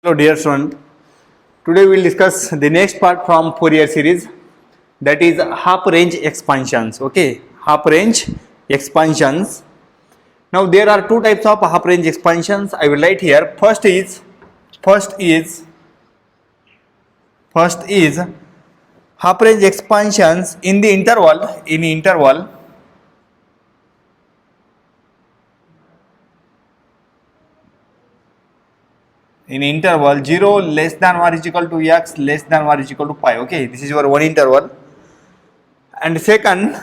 Hello dear student, today we will discuss the next part from Fourier series, that is half range expansions. Okay, half range expansions. Now there are two types of half range expansions. I will write here. First is half range expansions in the interval in interval 0 less than or is equal to x less than or is equal to pi. Okay, this is your one interval. And second,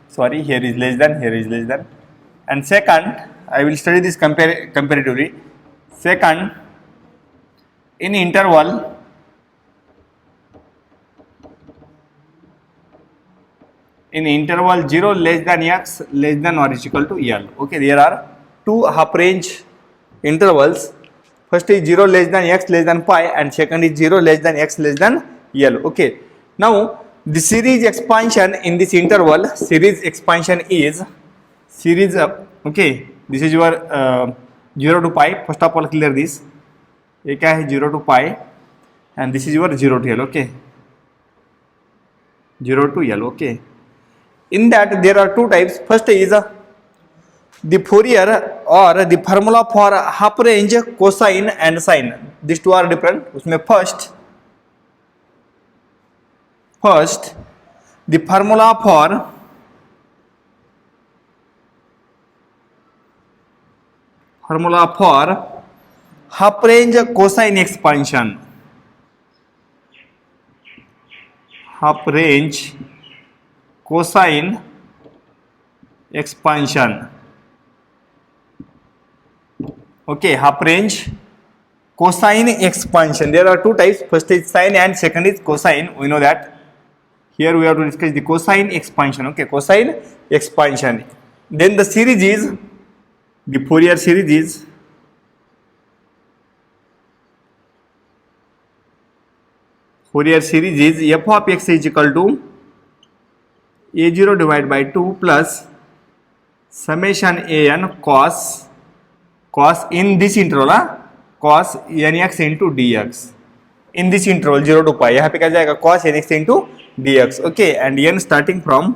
sorry, here is less than. And second, I will study this comparatively. Second, in interval 0 less than x less than or is equal to L. Okay, there are two half range intervals. First is 0 less than x less than pi, and second is 0 less than x less than L. Okay, now the series expansion in this interval, okay, this is your 0 to pi. First of all, clear this. ये क्या है 0 to pi, and this is your 0 to L. Okay, 0 to L. Okay, in that there are two types. First is the Fourier or the formula for half range cosine and sine. These two are different. उसमें first the formula for half range cosine expansion. Half range cosine expansion. Okay, half range cosine expansion. There are two types. First is sine and second is cosine. We know that. Here we have to discuss the cosine expansion. Okay, cosine expansion. Then the series is, the Fourier series is f of x is equal to a0 divided by 2 plus summation an cos in this interval cos nx into dx in this interval 0 to pi. यहाँ पे क्या जाएगा cos nx into dx. Okay, and n starting from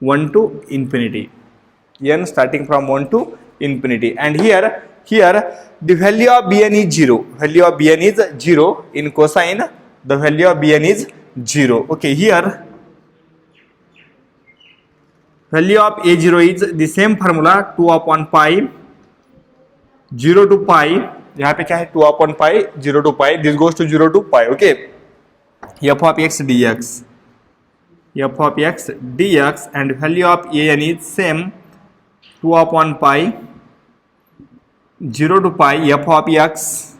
1 to infinity. And here the value of bn is 0. In cosine the value of bn is 0. Okay, here value of a0 is the same formula 2 upon pi 0 to pi. यहाँ पे क्या है 2 upon pi 0 to pi. This goes to 0 to pi. Okay, f of x dx and value of an is same 2 upon pi 0 to pi f of x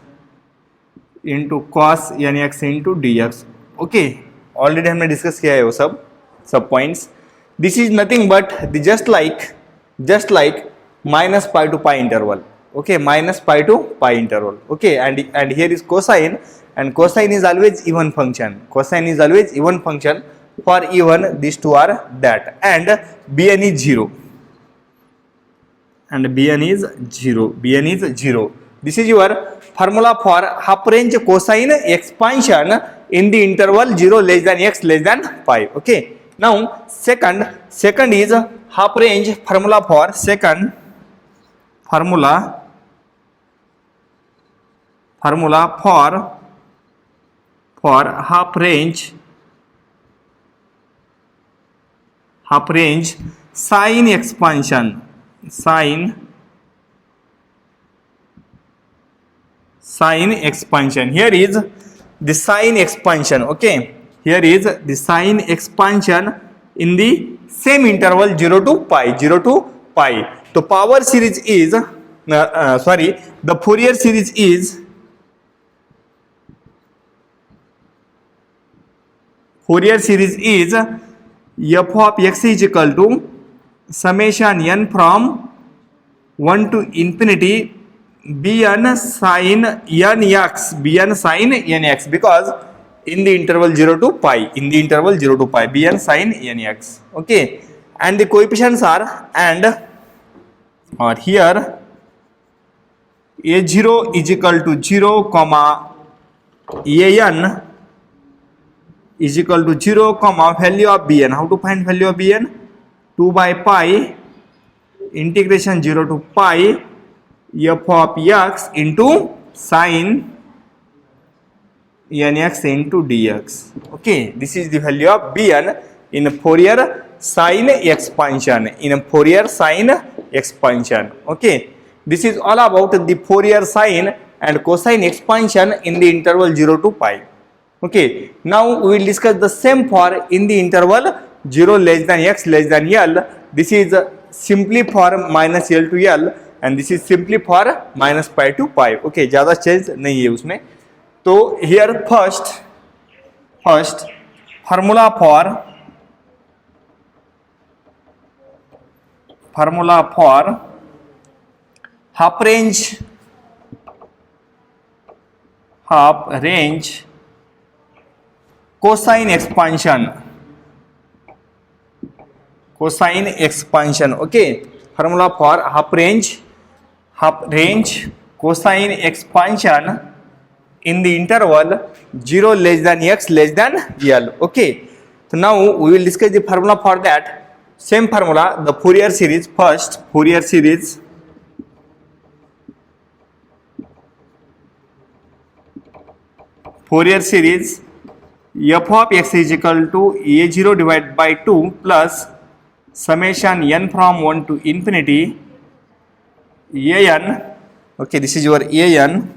into cos nx into dx. Okay, already हमने discuss किया है वो सब points. This is nothing but the just like minus pi to pi interval. Okay, minus pi to pi interval. Okay, and here is cosine, and cosine is always even function. For even these two are that, and bn is 0. bn is 0. This is your formula for half range cosine expansion in the interval 0 less than x less than pi. Okay, now second is half range formula for half range sine expansion. Here is the sine expansion. Okay, here is the sine expansion in the same interval 0 to pi. So power series is the Fourier series is f of x is equal to summation n from 1 to infinity bn sin nx, because in the interval 0 to pi, bn sin nx. Okay, and the coefficients are, and or here a0 is equal to 0 comma an is equal to 0 comma value of bn. How to find value of bn? 2 by pi integration 0 to pi f of x into sin nx into dx. Okay, this is the value of bn in Fourier sine expansion. In Fourier sine expansion. Okay, this is all about the Fourier sine and cosine expansion in the interval 0 to pi. Okay, now we will discuss the same for in the interval 0 less than x less than l. This is simply for minus l to l and this is simply for minus pi to pi. Okay, ज़्यादा change नहीं है उसमें. तो here first formula for half range cosine expansion. Okay, formula for half range cosine expansion in the interval 0 less than x less than l. Okay, so now we will discuss the formula for that. Same formula, the Fourier series. First, Fourier series f of x is equal to a0 divided by 2 plus summation n from 1 to infinity an. Okay, this is your an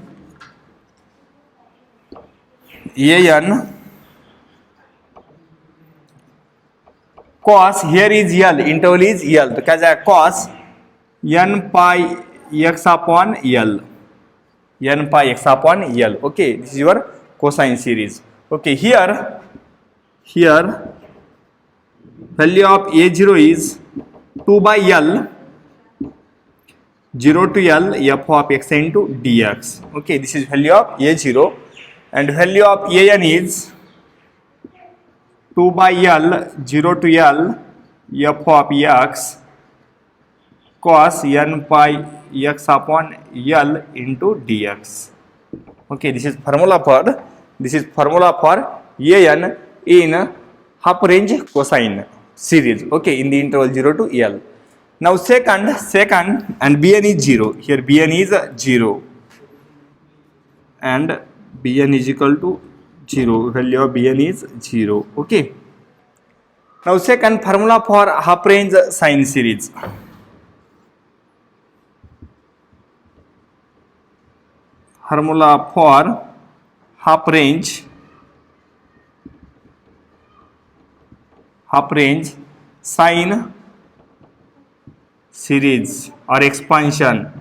cos, here is l, interval is l, तो क्या जाएगा cos n pi x upon l. Okay, this is your cosine series. Okay, here value of a0 is 2 by l 0 to l f of x into dx. Okay, this is value of a0 and value of an is 2 by l 0 to l f of x cos n pi x upon l into dx. Okay, this is formula for an in half range cosine series. Okay, in the interval 0 to l. Now second and bn is 0. Here bn is 0 and bn is equal to 0. Value of bn is 0. Okay. Now second formula for half range sine series. Formula for half range sine series or expansion.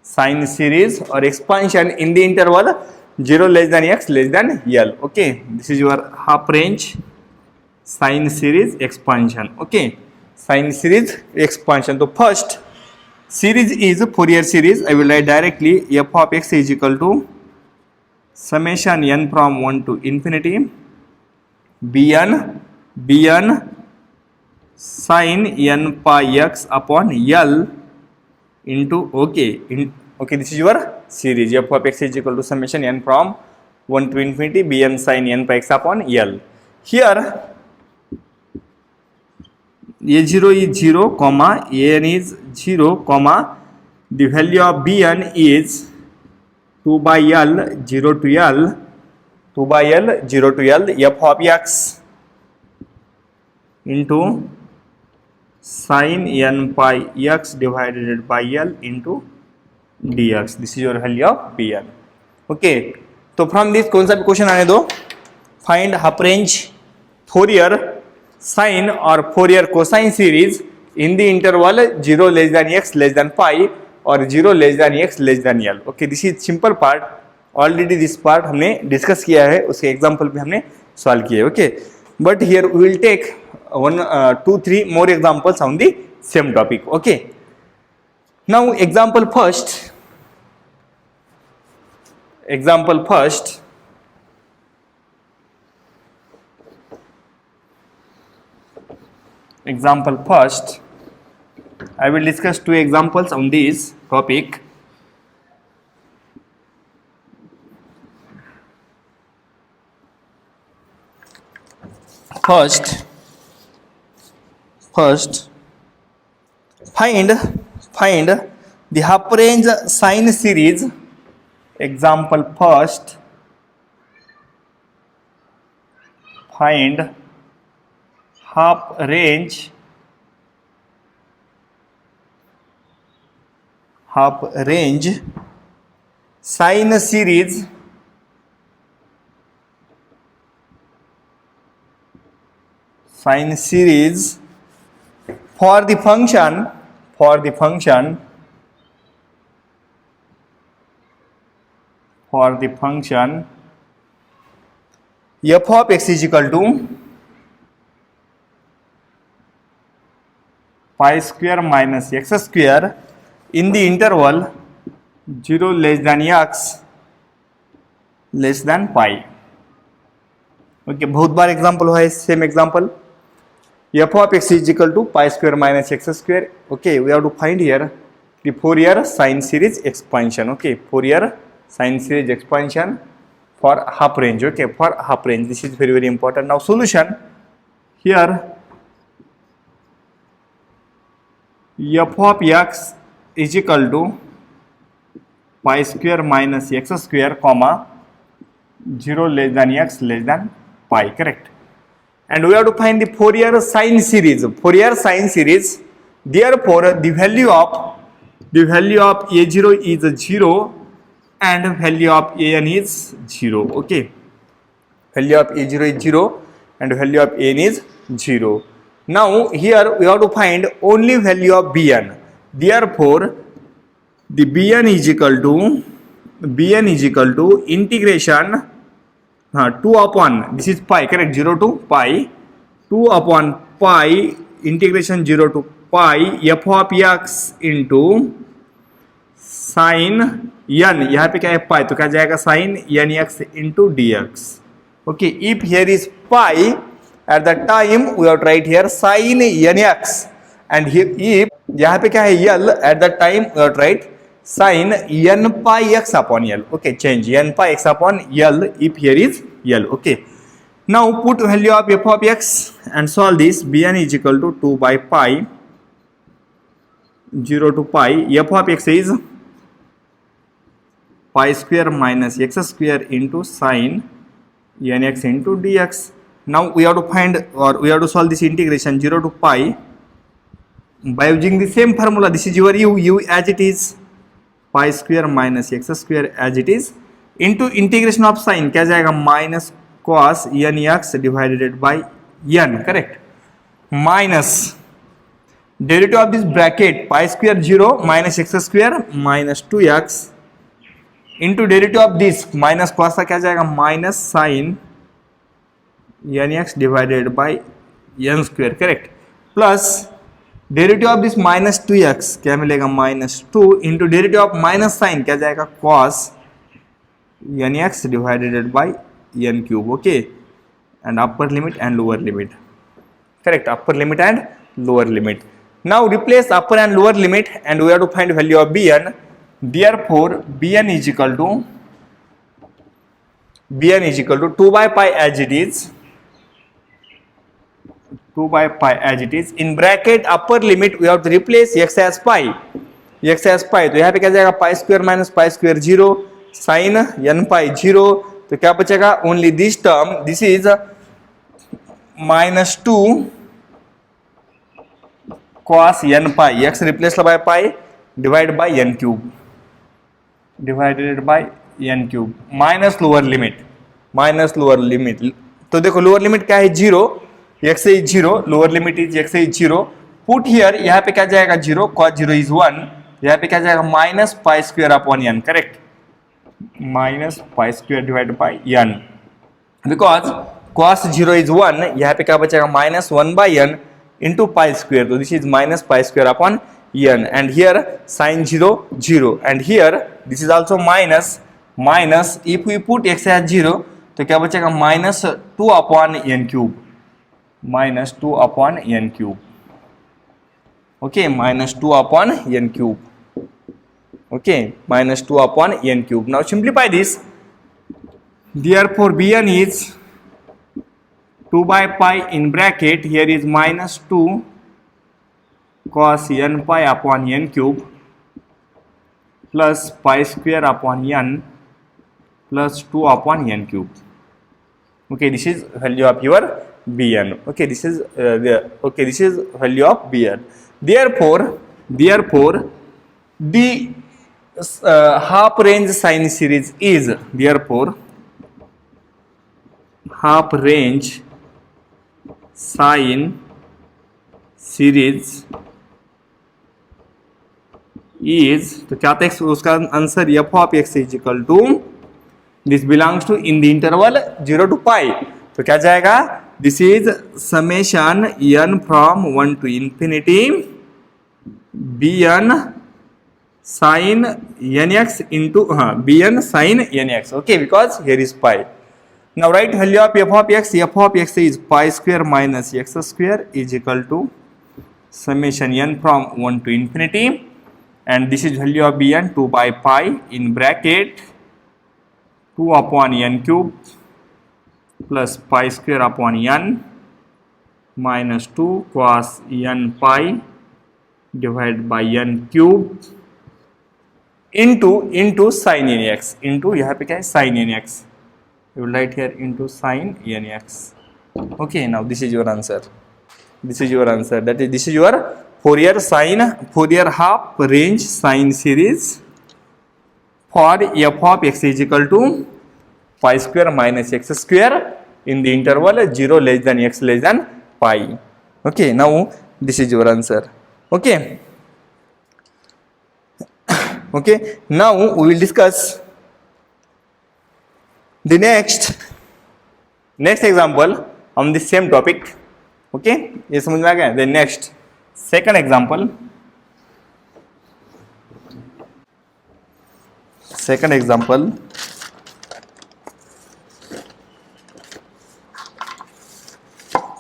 Sine series or expansion in the interval 0 less than x less than l. Okay, this is your half range sine series expansion. Okay, sine series expansion. So first series is Fourier series. I will write directly f of x is equal to summation n from 1 to infinity bn sin n pi x upon l into okay, this is your series f of x is equal to summation n from 1 to infinity bn sin n pi x upon l. Here a0 is 0 comma an is 0 comma the value of bn is 2 by l 0 to l f of x into sin n pi x divided by l into dx. This is your value of bn. Okay, तो from this कौन सा भी question आने दो. Find half range Fourier sine or Fourier cosine series in the interval 0 less than x less than pi or 0 less than x less than l. Okay, this is simple part. Already this part हमने discuss किया है, उसके example पे हमने solve किया है. Okay, but here we will take 2-3 more examples on the same topic. Okay, now example first I will discuss two examples on this topic. First, find the half range sine series. Example first, find half range sine series for the function f of x is equal to pi square minus x square in the interval 0 less than x less than pi. Okay, बहुत बार example हुआ है, same example. f of x is equal to pi square minus x square. Okay, we have to find here the Fourier sine series expansion. Okay, Fourier sine series expansion for half range. Okay, for half range, this is very important. Now solution here, f of x is equal to pi square minus x square comma 0 less than x less than pi, correct? And we have to find the Fourier sine series. Therefore, the value of a0 is 0 and value of an is 0. Okay, value of a0 is 0 and value of an is 0. Now here we have to find only value of bn. Therefore, the bn is equal to integration 2 upon, this is pi, correct, 0 to pi, 2 upon pi integration 0 to pi f of x into sin n, यहाँ पे क्या है pi, तो क्या जाएगा sin nx into dx. Okay, if here is pi, at the time we have to write here sin nx, and here if यहाँ पे क्या है l, at the time we have to write sin n pi x upon l. Okay, change n pi x upon l if here is l. Okay, now put value of f of x and solve this. Bn is equal to 2 by pi 0 to pi. F of x is pi square minus x square into sin nx into dx. Now we have to find, or we have to solve this integration 0 to pi by using the same formula. This is your u as it is, pi square minus x square as it is, into integration of sin क्या जाएगा minus cos nx divided by n, correct, minus derivative of this bracket pi square 0 minus x square minus 2x into derivative of this minus cos का क्या जाएगा minus sin nx divided by n square, correct, plus derivative of this minus 2x क्या मिलेगा minus 2 into derivative of minus sine क्या जाएगा cos nx divided by n cube. Okay, and upper limit and lower limit, correct, upper limit and lower limit. Now replace upper and lower limit and we have to find value of bn. Therefore bn is equal to 2 by pi as it is, 2 by pi as it is. In bracket upper limit we have to replace x as pi. तो यहाँ पे क्या जाएगा pi square minus pi square 0 sin n pi 0, तो क्या बचेगा only this term, this is minus 2 cos n pi, x replaced by pi divided by n cube, minus lower limit. तो देखो लोअर लिमिट क्या है 0, x is 0, lower limit is x is 0. Put here, यहाँ पे क्या जाएगा 0, cos 0 is 1, यहाँ पे क्या जाएगा minus pi square upon n, correct, minus pi square divided by n, because cos 0 is 1, यहाँ पे क्या बचेगा minus 1 by n into pi square, तो this is minus pi square upon n, and here sin 0 0, and here this is also minus, if we put x as 0 तो क्या बचेगा minus 2 upon n cube, Okay, minus 2 upon n cube. Okay, minus 2 upon n cube. Now simplify this. Therefore Bn is 2 by pi in bracket, here is minus 2 cos n pi upon n cube plus pi square upon n plus 2 upon n cube. Okay, this is value of your Bn. Okay, this is this is value of Bn. Therefore the half range sine series is, therefore half range sine series is, तो क्या था उसका answer, f of x is equal to, this belongs to in the interval 0 to pi, तो क्या जाएगा, this is summation n from 1 to infinity bn sin nx into bn sin nx. Okay, because here is pi. Now write value of f of x. F of x is pi square minus x square is equal to summation n from 1 to infinity, and this is value of bn 2 by pi in bracket 2 upon n cube plus pi square upon n minus 2 cos n pi divided by n cube into sin nx, into यहाँ पे क्या है sin nx, you will write here into sin nx. Okay, now this is your answer. This is your answer. That is, this is your Fourier half range sine series for f of x is equal to pi square minus x square in the interval 0 less than x less than pi. Okay, now this is your answer. Okay. Okay, now we will discuss the next example on the same topic. Okay, ये समझ में आ गया. The next second example.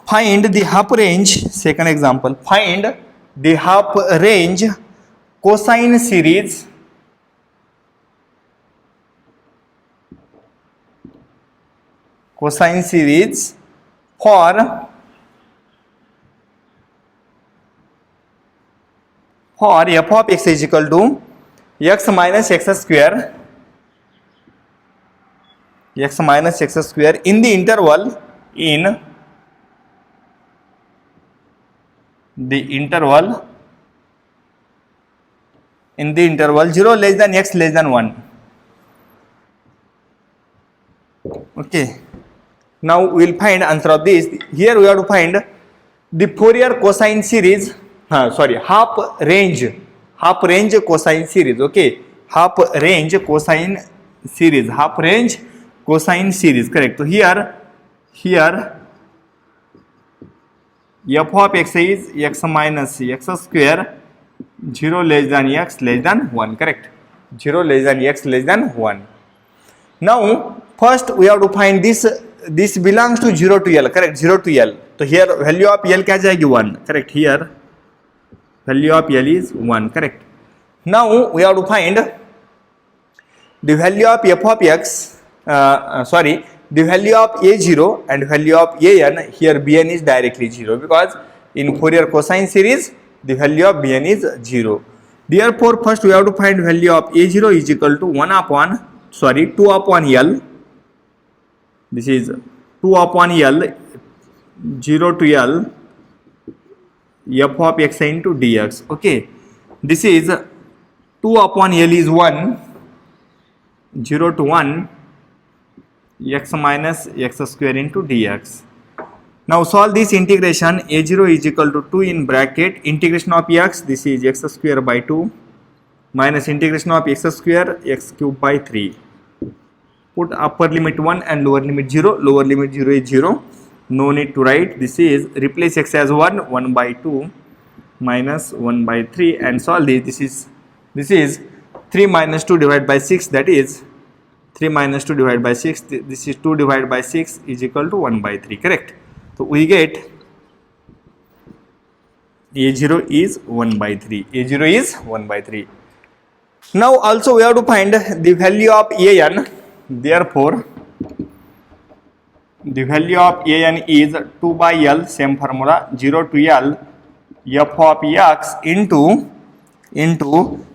Find the half range. Second example. Find the half range cosine series for f of x is equal to x minus x square in the interval 0 less than x less than 1. Okay, now we will find answer of this. Here we have to find the Fourier cosine series, half range cosine series. Okay, half range cosine series, correct. So here f of x is x minus x square 0 less than x less than 1, correct. 0 less than x less than 1. Now first we have to find this belongs to 0 to L, correct. 0 to L. So here value of L क्या जाएगी 1, correct. Here value of L is 1, correct. Now we have to find the value of f of x, the value of a0 and value of an. Here bn is directly 0 because in Fourier cosine series the value of bn is 0. Therefore first we have to find value of a0 is equal to 2 upon L. This is 2 upon L, 0 to L, f of x into dx. Okay, this is 2 upon L is 1, 0 to 1, x minus x square into dx. Now solve this integration. A0 is equal to 2 in bracket integration of x, this is x square by 2 minus integration of x square x cube by 3. Put upper limit 1 and lower limit 0. Lower limit 0 is 0. No need to write. This is replace x as 1 by 2 minus 1 by 3 and solve this. This is 3 minus 2 divided by 6, that is 3 minus 2 divided by 6. This is 2 divided by 6 is equal to 1 by 3, correct. So we get a0 is 1 by 3. a0 is 1 by 3. Now also we have to find the value of an. Therefore the value of an is 2 by L, same formula, 0 to L f of x into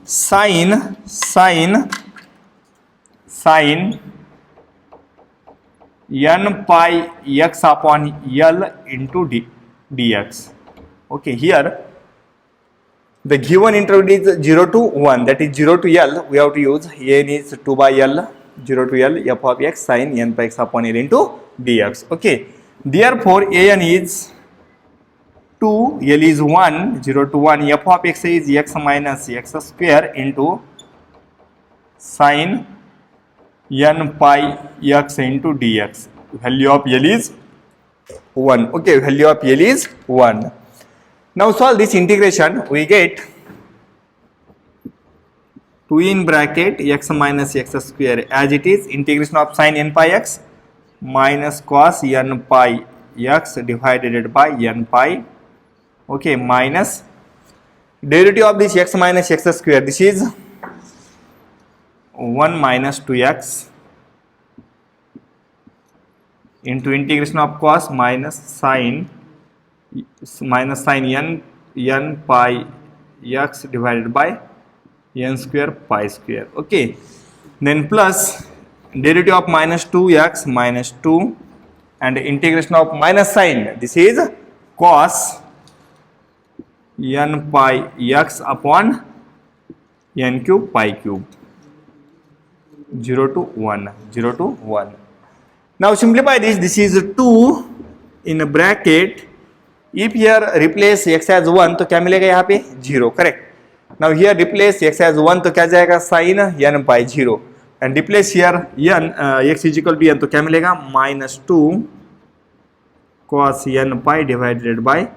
sine n pi x upon L into dx. Okay, here the given interval is 0 to 1, that is 0 to L. We have to use n is 2 by L, 0 to L f of x sine n pi x upon L into dx. Okay, therefore an is 2, L is 1, 0 to 1, f of x is x minus x square into sine n pi x into dx. Value of L is 1. Okay, value of L is 1. Now solve this integration. We get 2 in bracket x minus x square as it is, integration of sine n pi x minus cos n pi x divided by n pi. Okay, minus derivative of this x minus x square, this is 1 minus 2x into integration of cos minus sine n pi x divided by n square pi square. Okay, then plus derivative of minus 2x minus 2 and integration of minus sine, this is cos n pi x upon n cube pi cube, 0 to 1, 0 to 1. Now simplify this. This is 2 in a bracket. If here replace x as 1 तो क्या मिलेगा यहाँ पे 0, correct. Now here replace x as 1 तो क्या जाएगा sin n pi 0 and replace here n x is equal to n तो क्या मिलेगा minus 2 cos n pi divided by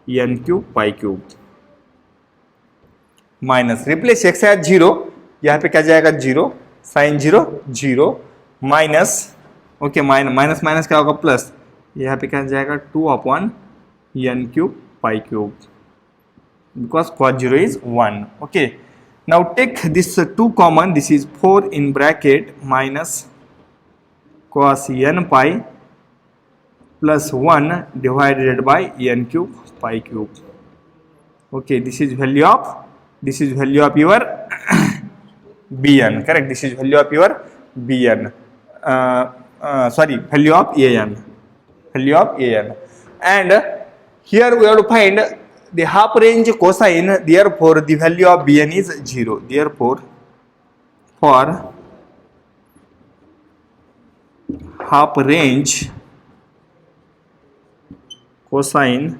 n cube pi cube minus replace x as 0, यहाँ पे क्या जाएगा 0, sin 0 0 minus, okay minus minus क्या होगा plus, यहाँ पे क्या जाएगा 2 upon n cube pi cube because cos 0 is 1. Okay, now take this 2 common, this is 4 in bracket minus cos n pi plus 1 divided by n cube pi cube. Okay, this is value of your bn, correct. This is value of your bn, value of an, and here we have to find the half range cosine. Therefore the value of bn is 0. Therefore for half range cosine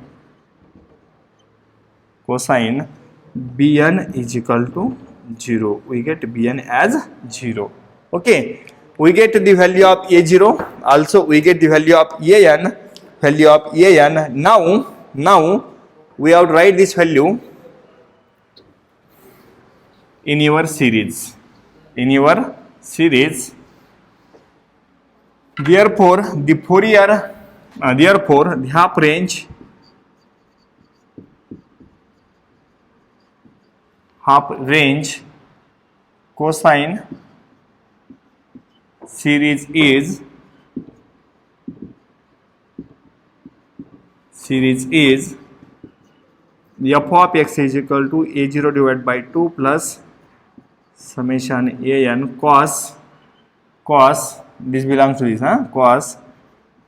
bn is equal to 0. We get bn as 0. Okay, we get the value of a0, also we get the value of an. Now we have to write this value in your series. Therefore the Fourier, therefore the half range cosine series is f of x is equal to a0 divided by 2 plus summation an cos this belongs to this, cos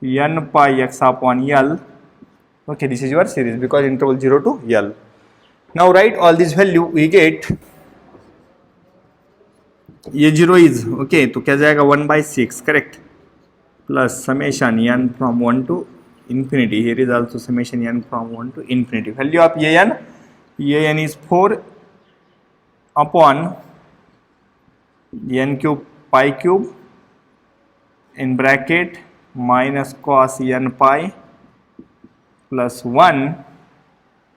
n pi x upon L. Okay, this is your series because interval 0 to L. Now write all this value. We get a0 is, okay, तो क्या जाएगा 1 by 6, correct, plus summation n from 1 to infinity. Here is also summation n from 1 to infinity. Value of an is 4 upon n cube pi cube in bracket minus cos n pi plus 1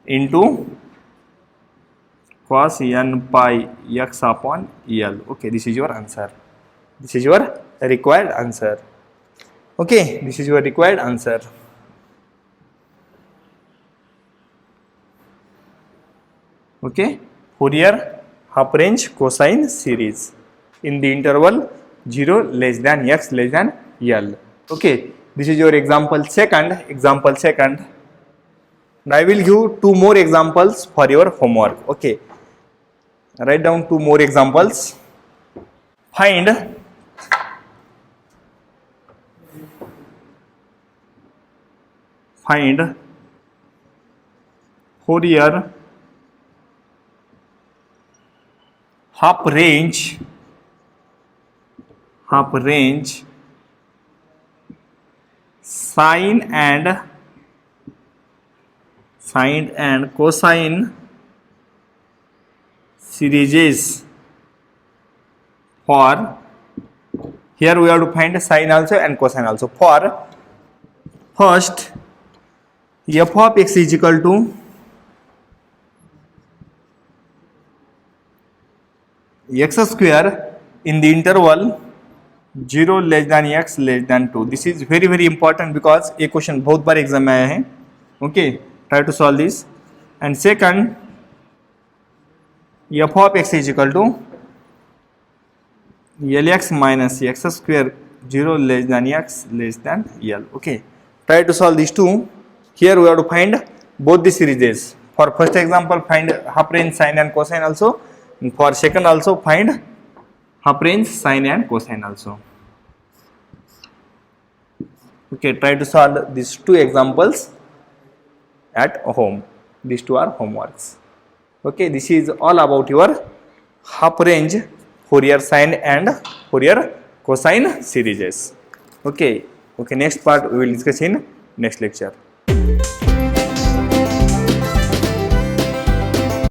into cos n pi x upon L. Okay, this is your answer. This is your required answer. Okay, this is your required answer. Okay, Fourier half range cosine series in the interval 0 less than x less than L. Okay, this is your example second. And I will give two more examples for your homework. Okay, write down two more examples. Find Fourier half range sine and cosine series for, here we have to find sine also and cosine also. For first, f of x is equal to x square in the interval 0 less than x less than 2. This is very very important because a question बहुत बार exam में आया है. Okay, try to solve this. And second, f of x is equal to lx minus x square 0 less than x less than L. Okay, try to solve these two. Here we have to find both the series. For first example, find half range sine and cosine also. And for second also find half range sine and cosine also. Okay, try to solve these two examples at home. These two are homeworks. Okay, this is all about your half range Fourier sine and Fourier cosine series. Okay, next part we will discuss in next lecture.